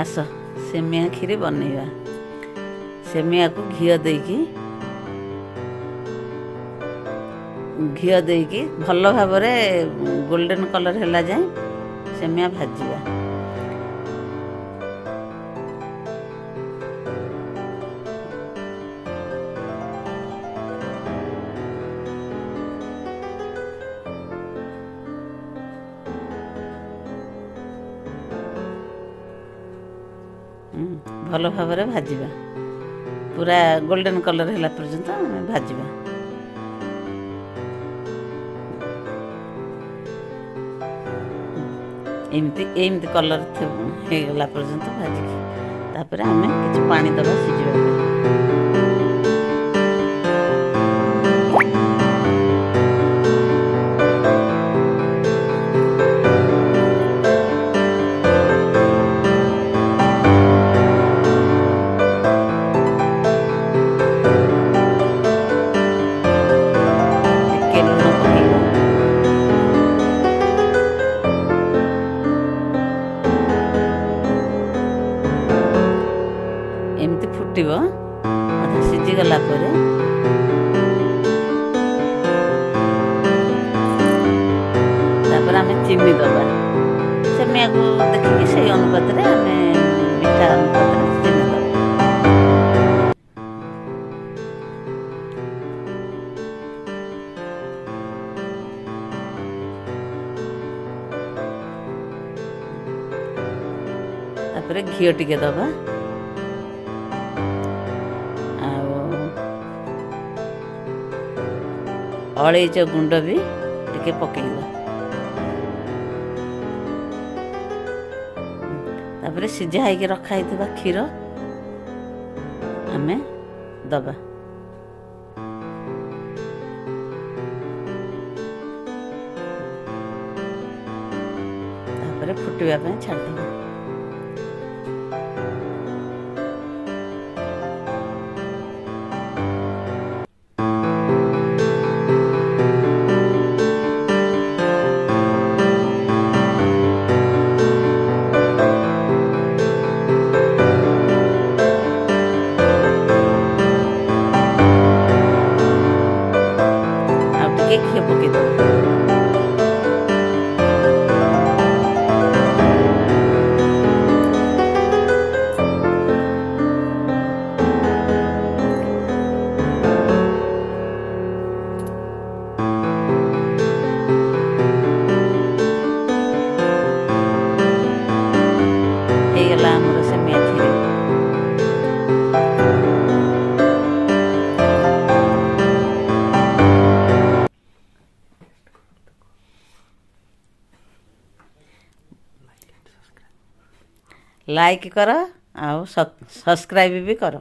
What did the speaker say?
आस सेमिया खीरी बनैबा। सेमिया को घिओ देकी भल भाव गोल्डन कलर हैला जाए सेमिया भाजिबा। भल भाव भाजिबा पूरा गोल्डन कलर हैला पर्यंत भाजिबा। एमती कलर होगला पर्यंत भाजिकी तापर आम कि पानी दबा सिझा। एमती फुटब अधा सीझीगला आम चीनी दबा। सेमिया को देखिए से अनुपात आम मीठा अनुपात चीनी दबा। तापर घीओ टिके दबा। अलैच गुंड भी टिके पकेइबा। तापर सिझा होइके रखा होइथिबा क्षीर आमे दबा। तापर फुटिबा ପାଇଁ छाड़दबा। घी पकई दो। ହେଇଗଲା ଆମର ସେମିଆ କ୍ଷୀରି। लाइक कर आउ सब्सक्राइब भी कर।